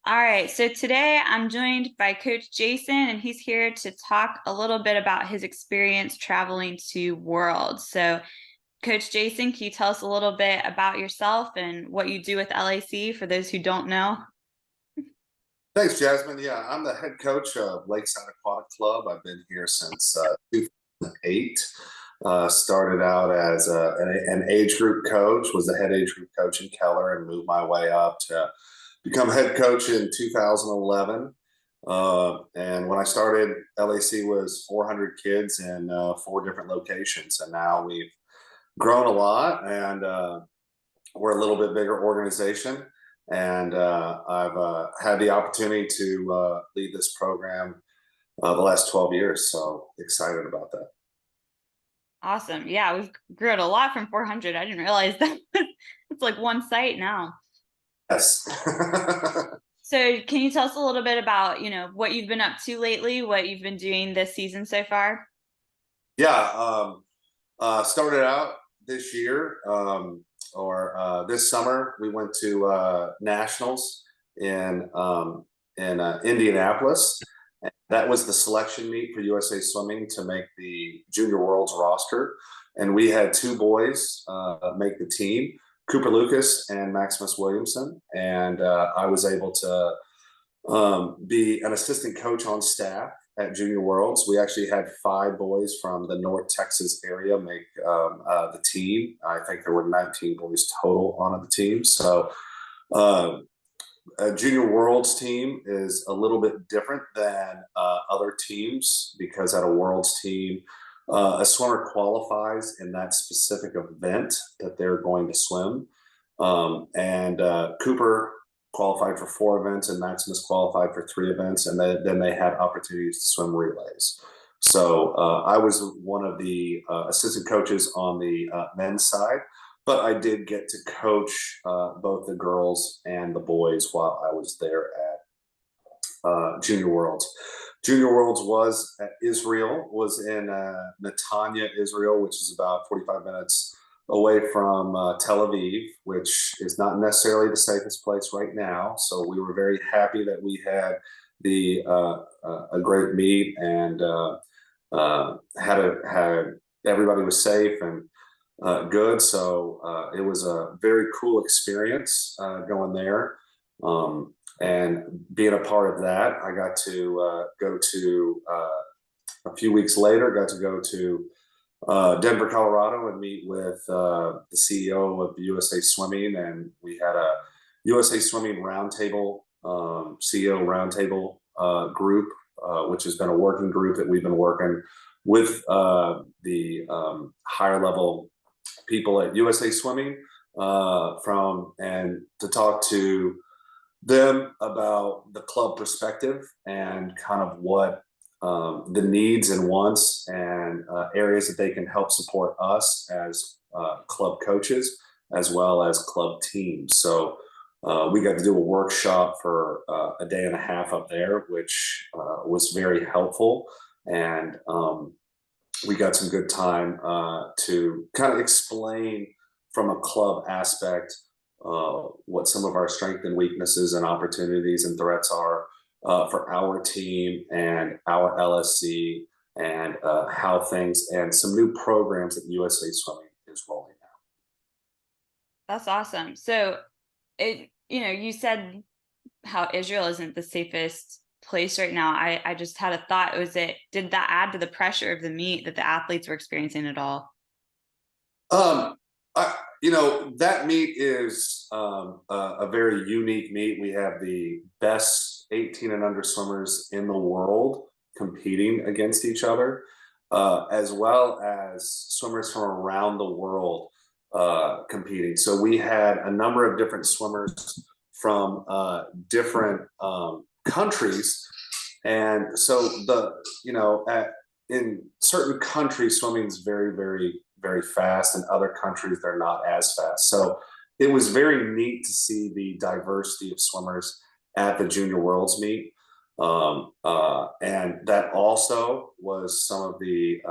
All right, so today I'm joined by Coach Jason, and he's here to talk a little bit about his experience traveling to Worlds. So, Coach Jason, can you tell us a little bit about yourself and what you do with LAC for those who don't know? Thanks, Jasmine. Yeah, I'm the head coach of Lakeside Aquatic Club. I've been here since 2008. Started out as an age group coach, was the head age group coach in Keller, and moved my way up to become head coach in 2011. And when I started, LAC was 400 kids in four different locations, and now we've grown a lot, and we're a little bit bigger organization. And I've had the opportunity to lead this program the last 12 years. So excited about that. Awesome. Yeah, we've grown a lot from 400. I didn't realize that it's like one site now. Yes. So, can you tell us a little bit about, what you've been up to lately, what you've been doing this season so far? Yeah. Started out this year or this summer. We went to nationals in Indianapolis. That was the selection meet for USA Swimming to make the Junior Worlds roster. And we had two boys make the team, Cooper Lucas and Maximus Williamson. And I was able to be an assistant coach on staff at Junior Worlds. We actually had five boys from the North Texas area make the team. I think there were 19 boys total on the team. So a Junior Worlds team is a little bit different than other teams because at a Worlds team, a swimmer qualifies in that specific event that they're going to swim. And Cooper qualified for four events and Maximus qualified for three events. And then they had opportunities to swim relays. So I was one of the assistant coaches on the men's side, but I did get to coach both the girls and the boys while I was there at Junior Worlds. Junior Worlds was at Isreal, was in Netanya, Israel, which is about 45 minutes away from Tel Aviv, which is not necessarily the safest place right now. So we were very happy that we had a great meet and had everybody was safe and good. So it was a very cool experience going there. And being a part of that, I got to go to a few weeks later, got to go to Denver, Colorado, and meet with the CEO of USA Swimming, and we had a USA Swimming Roundtable CEO Roundtable group, which has been a working group that we've been working with the higher level people at USA Swimming and to talk to them about the club perspective and kind of what the needs and wants and areas that they can help support us as club coaches as well as club teams. So we got to do a workshop for a day and a half up there, which was very helpful. And we got some good time to kind of explain from a club aspect what some of our strengths and weaknesses and opportunities and threats are for our team and our LSC and how things and some new programs that USA Swimming is rolling out. That's awesome. So, you said how Israel isn't the safest place right now. I just had a thought. Did that add to the pressure of the meet that the athletes were experiencing at all? Um, that meet is a very unique meet. We have the best 18 and under swimmers in the world competing against each other, as well as swimmers from around the world competing. So we had a number of different swimmers from different countries, and so in certain countries, swimming is very, very, very fast. In other countries, they're not as fast. So it was very neat to see the diversity of swimmers at the Junior Worlds meet. And that also was some of the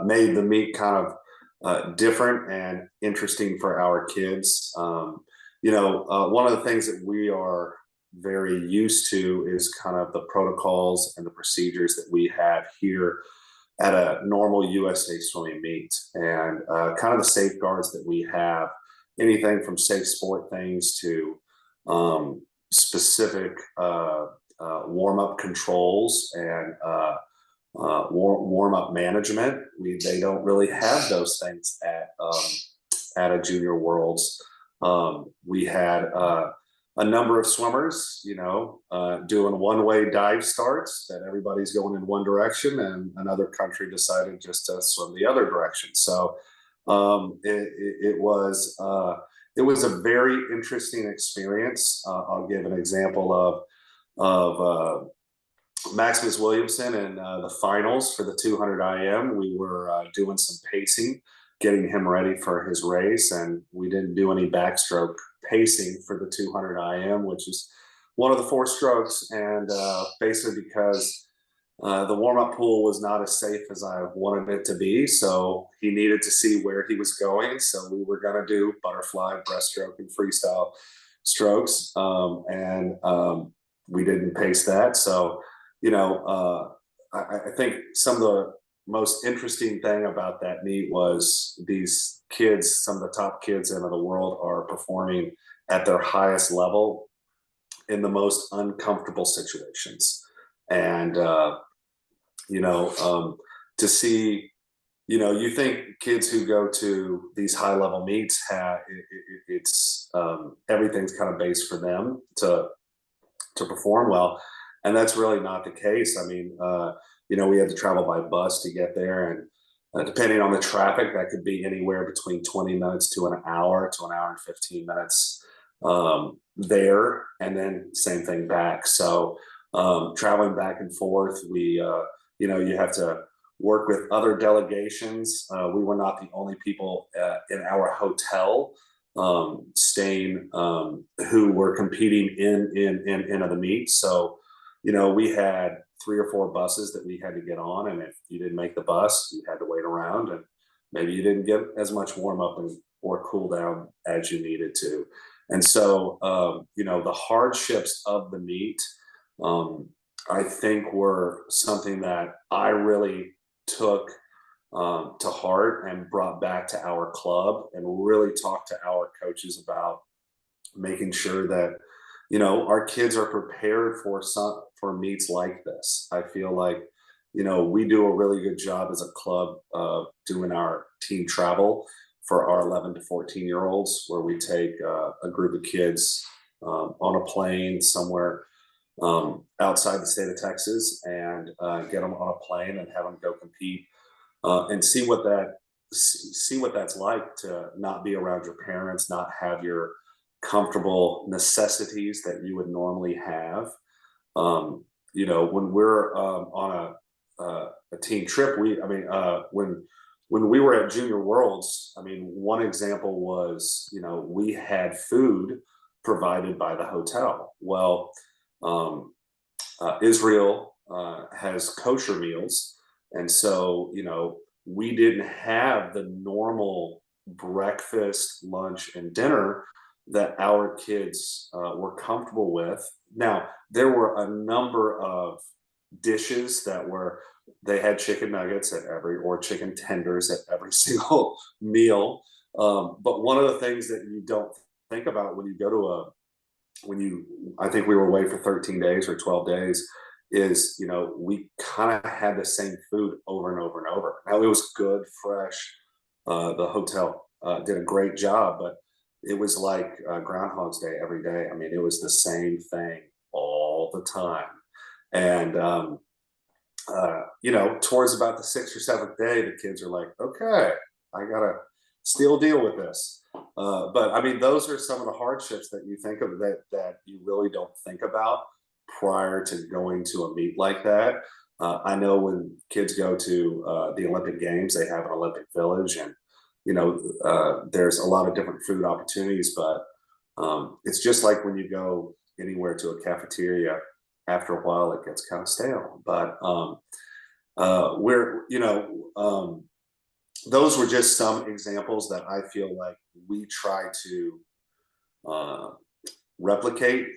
made the meet kind of different and interesting for our kids. one of the things that we are very used to is kind of the protocols and the procedures that we have here at a normal USA swimming meet, and kind of the safeguards that we have, anything from safe sport things to specific warm-up controls and warm-up management. They don't really have those things at a Junior Worlds. We had a number of swimmers, doing one-way dive starts that everybody's going in one direction, and another country decided just to swim the other direction. So it was a very interesting experience. I'll give an example of Maximus Williamson in the finals for the 200 IM. We were doing some pacing, getting him ready for his race, and we didn't do any backstroke pacing for the 200 IM, which is one of the 4 strokes, and basically because the warm-up pool was not as safe as I wanted it to be, so he needed to see where he was going. So we were going to do butterfly, breaststroke, and freestyle strokes, and we didn't pace that. So, I think some of the most interesting thing about that meet was these kids, some of the top kids in the world, are performing at their highest level in the most uncomfortable situations. And, to see, you think kids who go to these high level meets it's everything's kind of based for them to perform well. And that's really not the case. I mean, we had to travel by bus to get there, and depending on the traffic, that could be anywhere between 20 minutes to an hour and 15 minutes there, and then same thing back. So traveling back and forth, you have to work with other delegations. We were not the only people in our hotel staying who were competing in the meet. So we had 3 or 4 buses that we had to get on, and if you didn't make the bus, you had to wait around, and maybe you didn't get as much warm up or cool down as you needed to. And so the hardships of the meet, I think, were something that I really took to heart and brought back to our club, and really talked to our coaches about making sure that our kids are prepared for meets like this. I feel like we do a really good job as a club of doing our team travel for our 11 to 14-year-olds, where we take a group of kids on a plane somewhere outside the state of Texas, and get them on a plane and have them go compete, and see what that's like to not be around your parents, not have your comfortable necessities that you would normally have. When we're on a team trip, when we were at Junior Worlds, one example was, we had food provided by the hotel. Well, Israel has kosher meals, and so we didn't have the normal breakfast, lunch, and dinner that our kids were comfortable with. Now, there were a number of dishes they had chicken nuggets or chicken tenders at every single meal. But one of the things that you don't think about when you go to I think we were away for 13 days or 12 days, is, we kind of had the same food over and over and over. Now, it was good, fresh. The hotel did a great job, but it was like Groundhog's Day every day. It was the same thing all the time. And, towards about the 6th or 7th day, the kids are like, okay, I got to still deal with this. But those are some of the hardships that you think of that you really don't think about prior to going to a meet like that. I know when kids go to the Olympic Games, they have an Olympic Village, and there's a lot of different food opportunities, but it's just like when you go anywhere to a cafeteria, after a while it gets kind of stale. But those were just some examples that I feel like we try to uh, replicate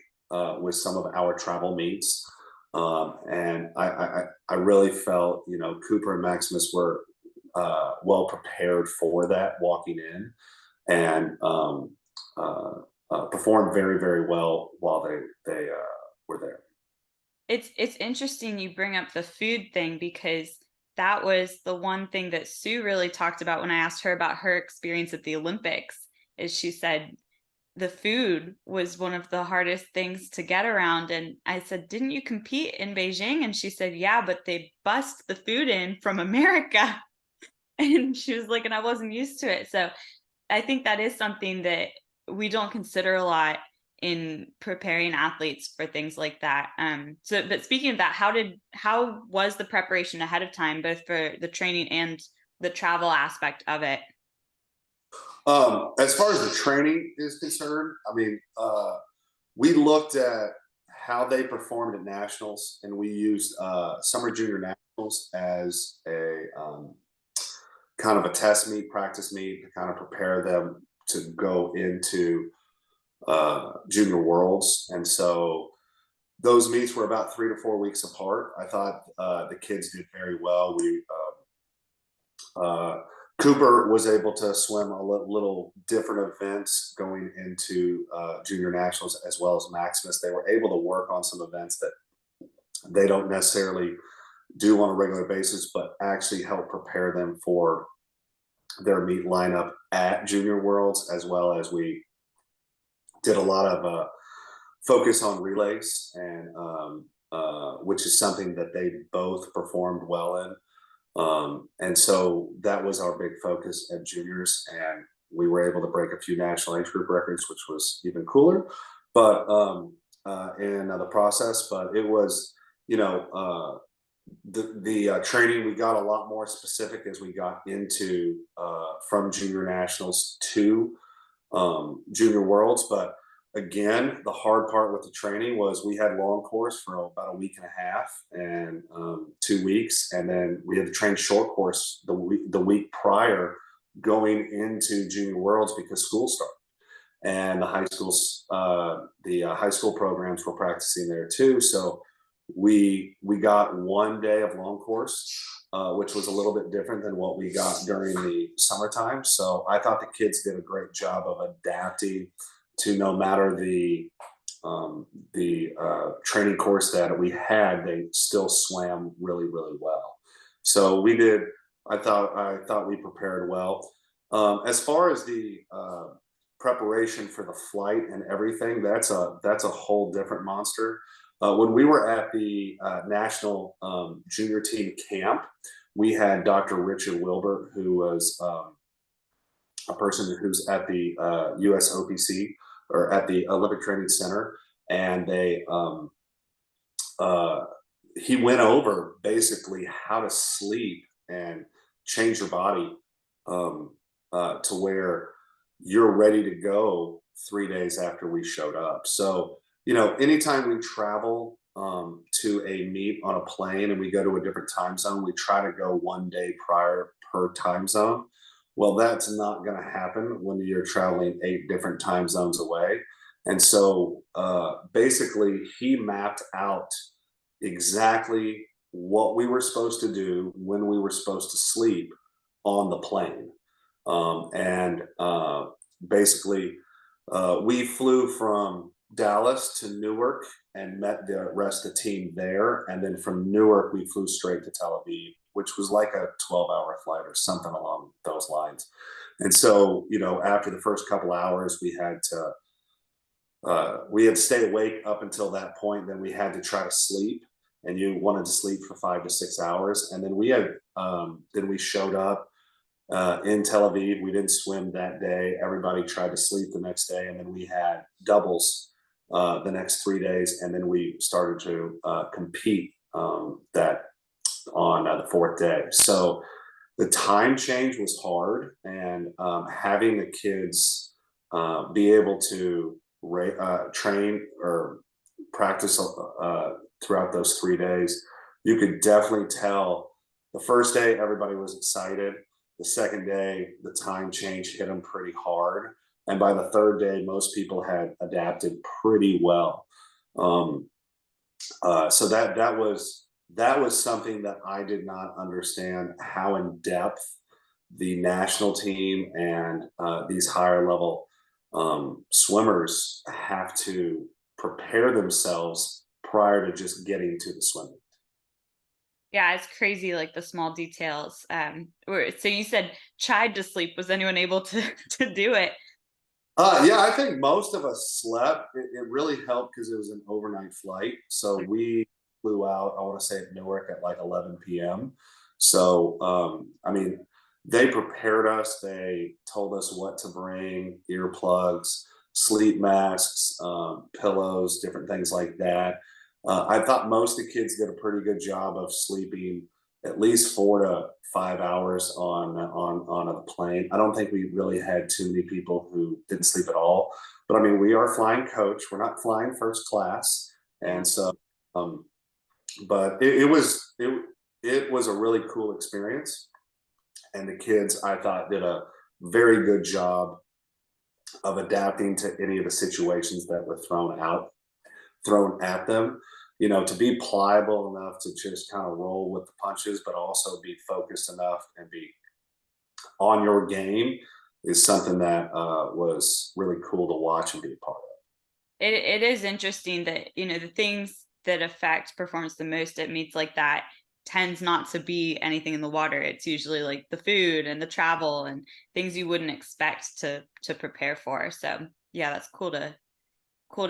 with some of our travel meets. And I really felt, Cooper and Maximus were well prepared for that walking in, and performed very, very well while they were there. It's interesting you bring up the food thing because that was the one thing that Sue really talked about when I asked her about her experience at the Olympics. Is she said the food was one of the hardest things to get around. And I said, "Didn't you compete in Beijing?" And she said, "Yeah, but they bust the food in from America." And she was like, "And I wasn't used to it." So I think that is something that we don't consider a lot in preparing athletes for things like that. So, but speaking of that, how was the preparation ahead of time, both for the training and the travel aspect of it? As far as the training is concerned, I mean, we looked at how they performed at nationals, and we used summer junior nationals as a kind of a test meet, practice meet to kind of prepare them to go into junior worlds. And so those meets were about 3 to 4 weeks apart. I thought the kids did very well. Uh, Cooper was able to swim a little different events going into junior nationals, as well as Maximus. They were able to work on some events that they don't necessarily do on a regular basis, but actually help prepare them for their meet lineup at junior worlds, as well as we did a lot of focus on relays, and which is something that they both performed well in. And so that was our big focus at juniors, and we were able to break a few national age group records, which was even cooler. But in the process, but it was, the training, we got a lot more specific as we got into from junior nationals to junior worlds. But again, the hard part with the training was we had long course for about a week and a half and 2 weeks, and then we had to train short course the week prior going into junior worlds because school started, and the high school programs were practicing there too. So we got one day of long course, which was a little bit different than what we got during the summertime. So I thought the kids did a great job of adapting to, no matter the training course that we had, they still swam really, really well. So we did. I thought we prepared well. As far as the preparation for the flight and everything, that's a whole different monster. When we were at the national junior team camp, we had Dr. Richard Wilbur, who was a person who's at the US OPC, or at the Olympic Training Center, and uh, he went over basically how to sleep and change your body to where you're ready to go 3 days after we showed up. So, anytime we travel to a meet on a plane and we go to a different time zone, we try to go one day prior per time zone. Well, that's not going to happen when you're traveling 8 different time zones away. And so basically, he mapped out exactly what we were supposed to do when we were supposed to sleep on the plane. And basically, we flew from Dallas to Newark and met the rest of the team there. And then from Newark, we flew straight to Tel Aviv, which was like a 12-hour flight or something along those lines. And so, after the first couple hours, we had to stay awake up until that point. Then we had to try to sleep, and you wanted to sleep for 5 to 6 hours. And then we showed up in Tel Aviv. We didn't swim that day. Everybody tried to sleep the next day, and then we had doubles the next 3 days, and then we started to compete that on the fourth day. So the time change was hard, and having the kids be able to train or practice throughout those 3 days, you could definitely tell. The first day, everybody was excited. The second day, the time change hit them pretty hard. And by the third day, most people had adapted pretty well. Um, so that was something that I did not understand how in depth the national team and these higher level swimmers have to prepare themselves prior to just getting to the swimming. Yeah, it's crazy, like the small details. So you said tried to sleep. Was anyone able to to do it? Yeah, I think most of us slept. It really helped because it was an overnight flight. So we flew out, I want to say at Newark at like 11 p.m. So, I mean, they prepared us. They told us what to bring, earplugs, sleep masks, pillows, different things like that. I thought most of the kids did a pretty good job of sleeping at least 4 to 5 hours on a plane. I don't think we really had too many people who didn't sleep at all. But I mean, we are flying coach. We're not flying first class, Yeah. and so. Um, but it was a really cool experience, and the kids I thought did a very good job of adapting to any of the situations that were thrown at them, to be pliable enough to just kind of roll with the punches, but also be focused enough and be on your game is something that was really cool to watch and be a part of. It is interesting that, the things that affect performance the most at meets like that tends not to be anything in the water. It's usually like the food and the travel and things you wouldn't expect to prepare for. So yeah, that's cool to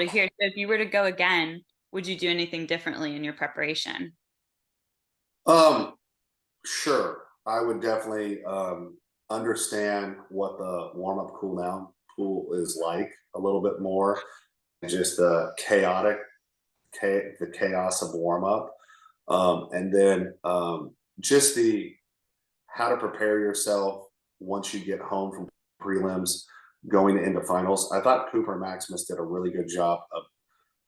hear. So if you were to go again, would you do anything differently in your preparation? Um, sure, I would definitely understand what the warm up cool down pool is like a little bit more, just the chaos of warm up, and then just the how to prepare yourself once you get home from prelims going into finals. I thought Cooper and Maximus did a really good job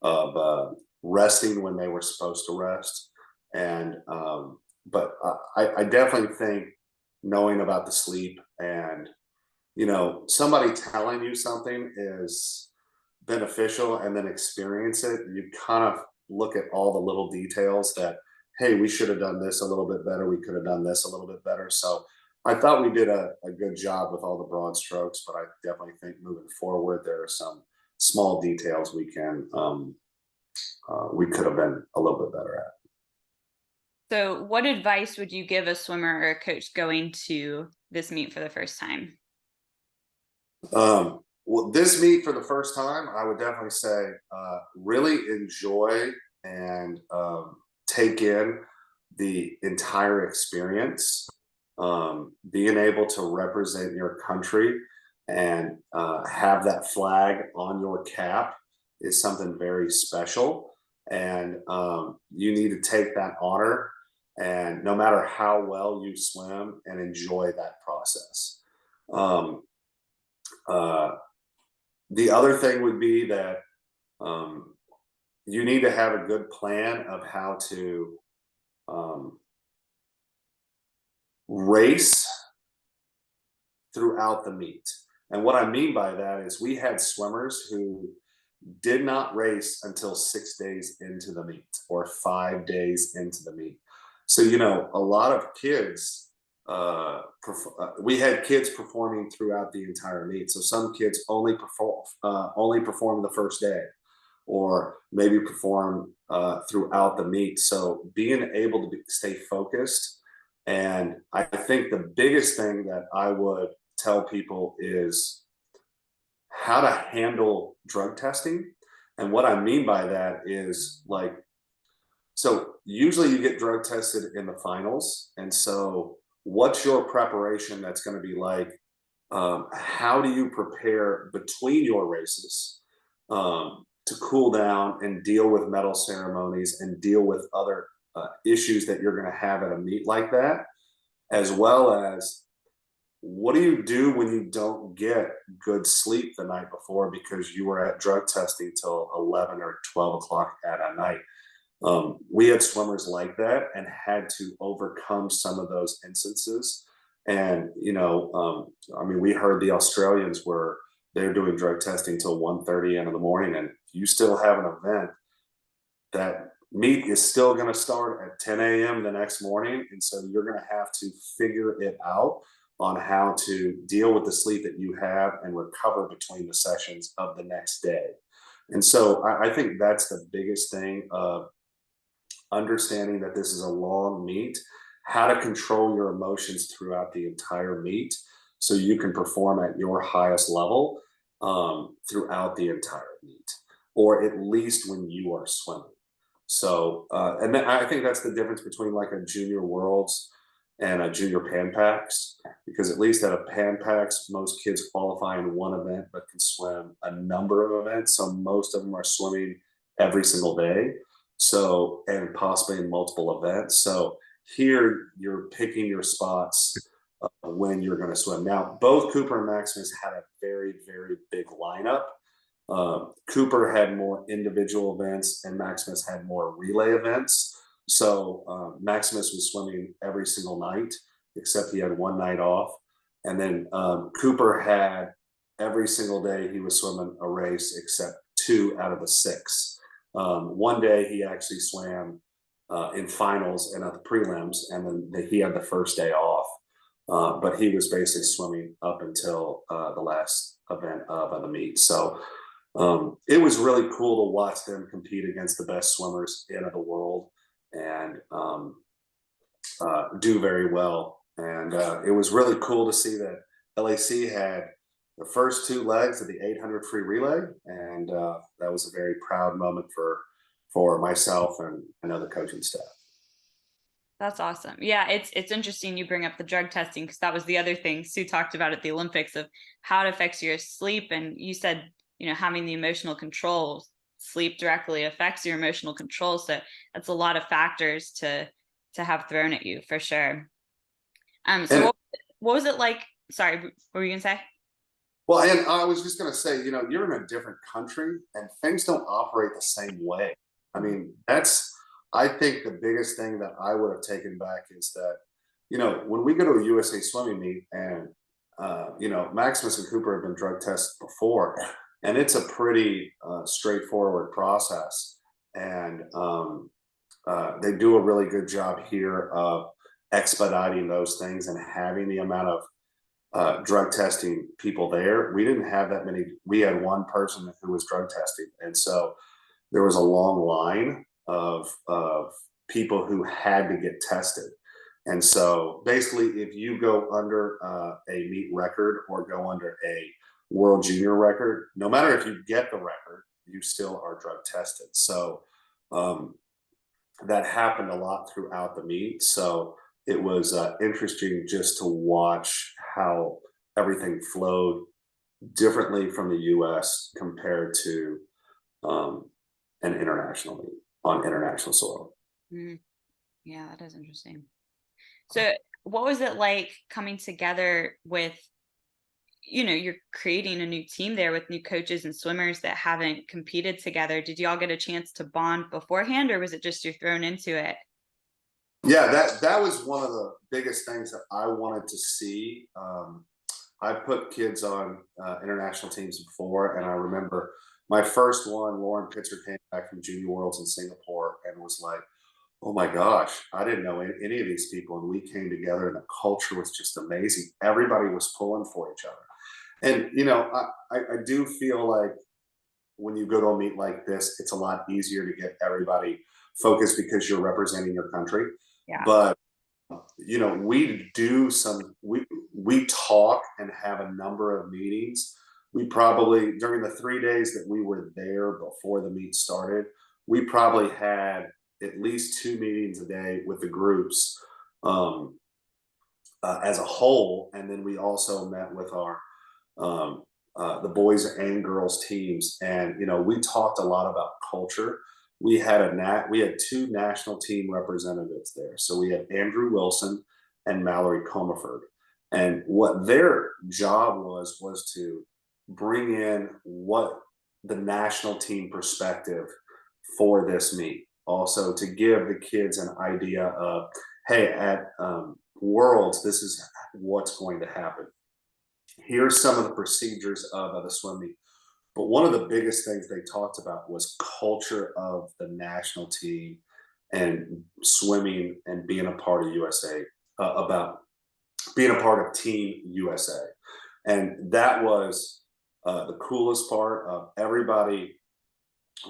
of resting when they were supposed to rest, and but I definitely think knowing about the sleep and somebody telling you something is beneficial, and then experience it, you kind of look at all the little details that, hey, we should have done this a little bit better. We could have done this a little bit better. So I thought we did a good job with all the broad strokes, but I definitely think moving forward, there are some small details we could have been a little bit better at. So what advice would you give a swimmer or a coach going to this meet for the first time? Well, this meet for the first time, I would definitely say really enjoy and take in the entire experience. Being able to represent your country and have that flag on your cap is something very special. And you need to take that honor, and no matter how well you swim, and enjoy that process. Um, uh, the other thing would be that um, you need to have a good plan of how to um, race throughout the meet. And what I mean by that is we had swimmers who did not race until 6 days into the meet or 5 days into the meet. So, a lot of kids, we had kids performing throughout the entire meet. So some kids only perform the first day, or maybe perform throughout the meet. So being able to stay focused. And I think the biggest thing that I would tell people is how to handle drug testing. And what I mean by that is like, so usually you get drug tested in the finals. And so what's your preparation that's going to be like? How do you prepare between your races to cool down and deal with medal ceremonies and deal with other issues that you're going to have at a meet like that, as well as what do you do when you don't get good sleep the night before because you were at drug testing till 11 or 12 o'clock at night? We had swimmers like that and had to overcome some of those instances. And, I mean, we heard the Australians were they're doing drug testing till 1:30 in the morning, and you still have an event, that meet is still going to start at 10 a.m. the next morning. And so you're going to have to figure it out on how to deal with the sleep that you have and recover between the sessions of the next day. And so I think that's the biggest thing of understanding that this is a long meet, how to control your emotions throughout the entire meet so you can perform at your highest level throughout the entire meet, or at least when you are swimming. So, and then I think that's the difference between like a junior worlds and a junior pan packs, because at least at a pan packs, most kids qualify in one event, but can swim a number of events. So most of them are swimming every single day. So, and possibly in multiple events. So here you're picking your spots when you're going to swim. Now, both Cooper and Maximus had a very, very big lineup. Cooper had more individual events and Maximus had more relay events. So Maximus was swimming every single night, except he had one night off. And then Cooper had every single day he was swimming a race except 2 out of the 6. One day he actually swam in finals and at the prelims, and then he had the first day off. But he was basically swimming up until the last event of the meet. So it was really cool to watch them compete against the best swimmers in the world and do very well. And it was really cool to see that LAC had the first 2 legs of the 800 free relay, and that was a very proud moment for myself and I know the coaching staff. That's awesome. Yeah, it's interesting you bring up the drug testing, because that was the other thing Sue talked about at the Olympics of how it affects your sleep. And you said, having the emotional control, sleep directly affects your emotional control. So that's a lot of factors to have thrown at you for sure. So And what was it like? Sorry, what were you gonna say? well, and I was just going to say, you're in a different country and things don't operate the same way. I mean, I think the biggest thing that I would have taken back is that, when we go to a USA swimming meet and, Maximus and Cooper have been drug tested before, and it's a pretty straightforward process. And they do a really good job here of expediting those things and having the amount of drug testing people there. We didn't have that many. We had one person who was drug testing, and so there was a long line of people who had to get tested. And so basically, if you go under a meet record or go under a world junior record, no matter if you get the record, you still are drug tested. So that happened a lot throughout the meet. So it was interesting just to watch how everything flowed differently from the US compared to an international meet on international soil. Mm, yeah, that is interesting. So what was it like coming together with, you're creating a new team there with new coaches and swimmers that haven't competed together? Did y'all get a chance to bond beforehand, or was it just you're thrown into it? Yeah, that was one of the biggest things that I wanted to see. I put kids on international teams before, and I remember my first one, Lauren Pitzer, came back from Junior Worlds in Singapore and was like, "Oh my gosh, I didn't know any of these people," and we came together, and the culture was just amazing. Everybody was pulling for each other, and I do feel like when you go to a meet like this, it's a lot easier to get everybody focused because you're representing your country. Yeah. But we talk and have a number of meetings. We probably, during the 3 days that we were there before the meet started, we probably had at least 2 meetings a day with the groups as a whole. And then we also met with our the boys and girls teams, and we talked a lot about culture. We had 2 national team representatives there. So we had Andrew Wilson and Mallory Comaford. And what their job was to bring in what the national team perspective for this meet. Also to give the kids an idea of, hey, at Worlds, this is what's going to happen. here's some of the procedures of the swim meet. But one of the biggest things they talked about was culture of the national team and swimming and being a part of USA, about being a part of Team USA. And that was the coolest part of everybody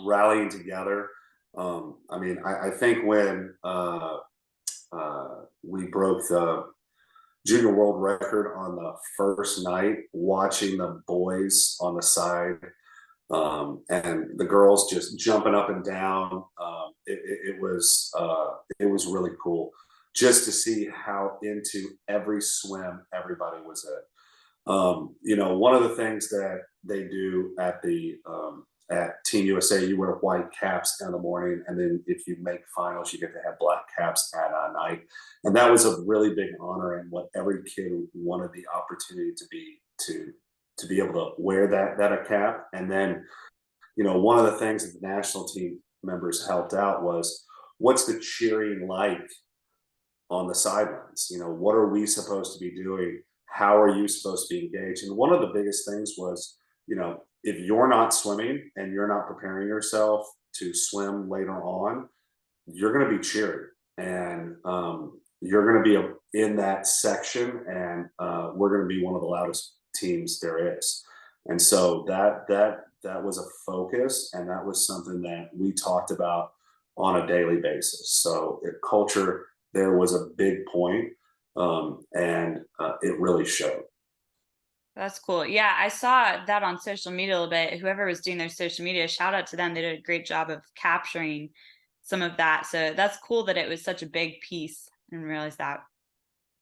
rallying together. I mean, I think when we broke the junior world record on the first night, watching the boys on the side, and the girls just jumping up and down. It was really cool just to see how into every swim everybody was in. You know, one of the things that they do at Team USA, you wear white caps in the morning, and then if you make finals, you get to have black caps at night. And that was a really big honor, and what every kid wanted the opportunity to be able to wear that cap. And then, you know, one of the things that the national team members helped out was, what's the cheering like on the sidelines? You know, what are we supposed to be doing? How are you supposed to be engaged? And one of the biggest things was, you know, if you're not swimming and you're not preparing yourself to swim later on, you're going to be cheering, and you're going to be in that section, and we're going to be one of the loudest teams there is. And so that was a focus, and that was something that we talked about on a daily basis. So culture there was a big point, and it really showed. That's cool. Yeah, I saw that on social media a little bit. Whoever was doing their social media, shout out to them. They did a great job of capturing some of that. So that's cool that it was such a big piece. I didn't realize that.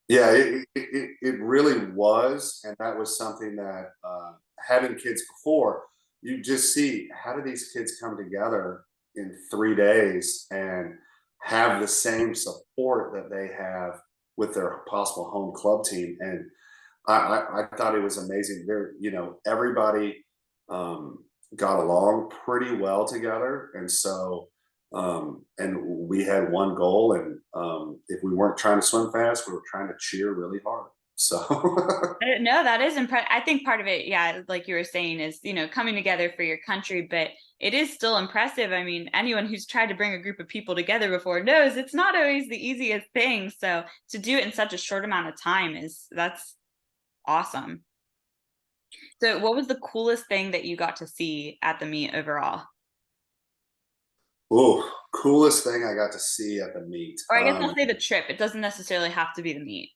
Yeah, it really was, and that was something that having kids before, you just see how do these kids come together in 3 days and have the same support that they have with their possible home club team. And I thought it was amazing. There, you know, everybody got along pretty well together, and so and we had one goal, and if we weren't trying to swim fast, we were trying to cheer really hard. So No, that is impressive. I think part of it, yeah, like you were saying, is, you know, coming together for your country, but it is still impressive. I mean, anyone who's tried to bring a group of people together before knows it's not always the easiest thing. So to do it in such a short amount of time that's awesome. So what was the coolest thing that you got to see at the meet overall? oh, coolest thing I got to see at the meet. Or I guess I'll say the trip. It doesn't necessarily have to be the meet.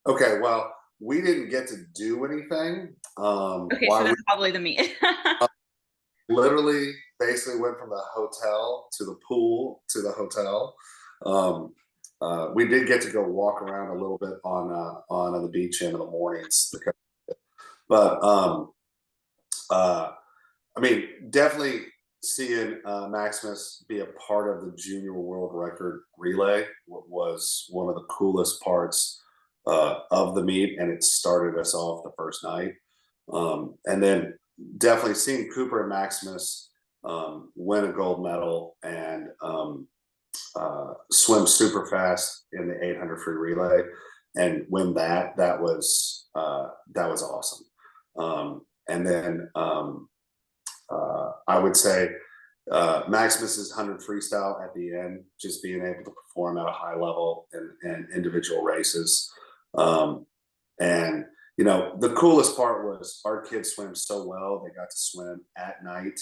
Okay, well, we didn't get to do anything. Okay, so While then we probably the meet. literally basically went from the hotel to the pool to the hotel. Um, we did get to go walk around a little bit on the beach in the mornings, but uh, I mean, definitely seeing Maximus be a part of the junior world record relay was one of the coolest parts of the meet, and it started us off the first night. And then definitely seeing Cooper and Maximus win a gold medal and swim super fast in the 800 free relay and win that was awesome. And then I would say Maximus's 100 freestyle at the end, just being able to perform at a high level in individual races. And, you know, the coolest part was our kids swam so well. They got to swim at night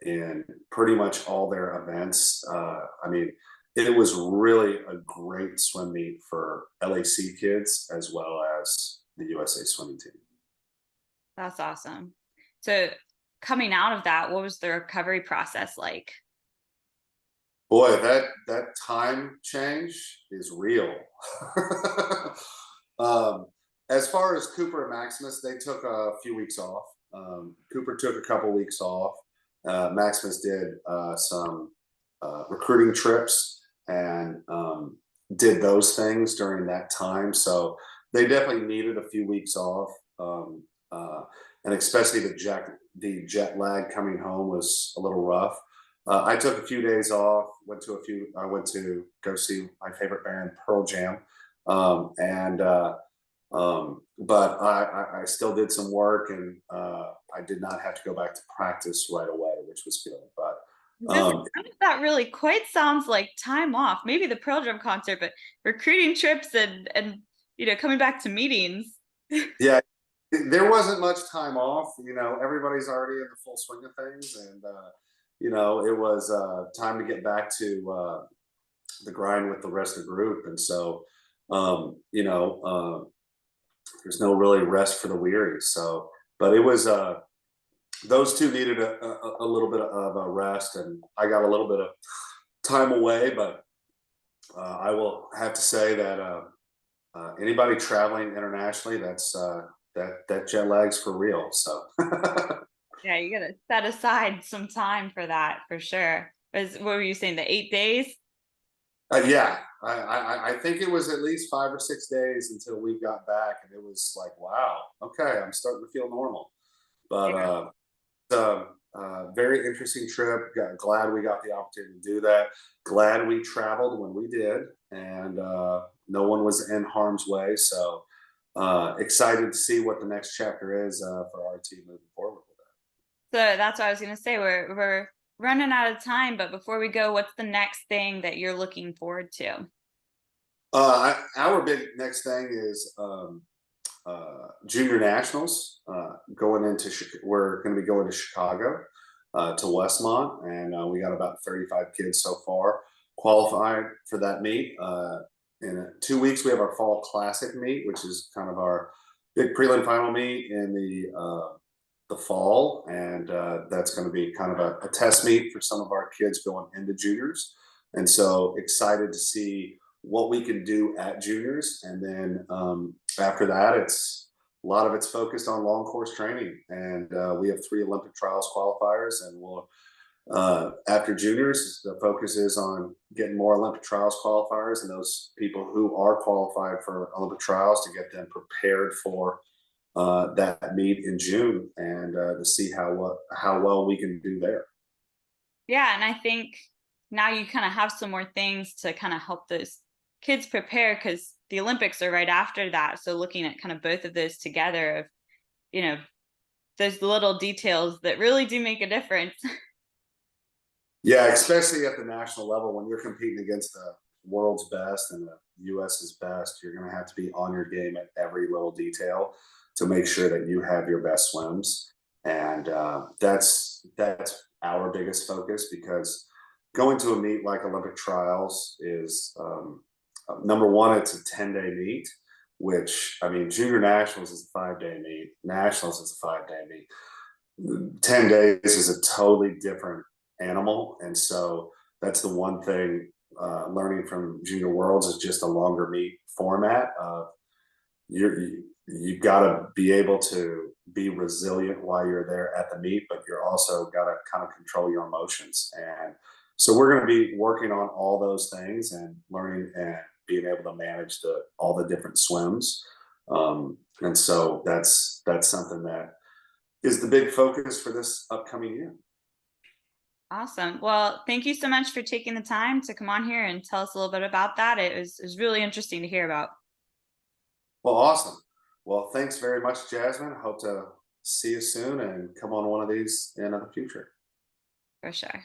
in pretty much all their events. I mean, it was really a great swim meet for LAC kids as well as the USA swimming team. That's awesome. So coming out of that, what was the recovery process like? Boy, that time change is real. um, as far as Cooper and Maximus, they took a few weeks off. Cooper took a couple weeks off. Maximus did some recruiting trips and did those things during that time. So they definitely needed a few weeks off. And especially the jet lag coming home was a little rough. I took a few days off. I went to go see my favorite band, Pearl Jam, and But I still did some work, and I did not have to go back to practice right away, which was good. But Just that really quite sounds like time off. Maybe the Pearl Jam concert, but recruiting trips and coming back to meetings. yeah, there wasn't much time off. Everybody's already in the full swing of things, and it was time to get back to the grind with the rest of the group. And so, there's no really rest for the weary. So, but it was those two needed a little bit of a rest, and I got a little bit of time away. But I will have to say that anybody traveling internationally, that jet lag's for real. So. Yeah, you gotta set aside some time for that for sure. What were you saying? The 8 days? Yeah, I think it was at least 5 or 6 days until we got back, and it was like, wow, okay, I'm starting to feel normal. But Yeah. very interesting trip. Glad we got the opportunity to do that. Glad we traveled when we did, and no one was in harm's way. So excited to see what the next chapter is for our team moving forward with that. So that's what I was gonna say. We're running out of time, but before we go, what's the next thing that you're looking forward to? Our big next thing is junior nationals going into. We're going to be going to Chicago to Westmont, and we got about 35 kids so far qualified for that meet. In 2 weeks, we have our fall classic meet, which is kind of our big prelim final meet in the fall, and that's going to be kind of a test meet for some of our kids going into juniors. And so excited to see what we can do at juniors, and then after that, a lot of it's focused on long course training, and we have 3 Olympic trials qualifiers, and we'll after juniors, the focus is on getting more Olympic trials qualifiers and those people who are qualified for Olympic trials to get them prepared for that meet in June, and to see how well we can do there. Yeah, and I think now you kind of have some more things to kind of help those kids prepare because the Olympics are right after that. So looking at kind of both of those together of, you know, those little details that really do make a difference. Yeah, especially at the national level when you're competing against the world's best and the US's best, you're going to have to be on your game at every little detail to make sure that you have your best swims. And that's our biggest focus, because going to a meet like Olympic trials is number one, it's a 10-day meet, which, I mean, junior nationals is a 5-day meet, nationals is a 5-day meet. 10 days is a totally different animal. And so that's the one thing learning from junior worlds is just a longer meet format. You've got to be able to be resilient while you're there at the meet, but you're also got to kind of control your emotions. And so we're going to be working on all those things and learning and being able to manage all the different swims. And so that's something that is the big focus for this upcoming year. Awesome. Well, thank you so much for taking the time to come on here and tell us a little bit about that. It was really interesting to hear about. Well, awesome. Well, thanks very much, Jasmine. Hope to see you soon and come on one of these in the future. For sure.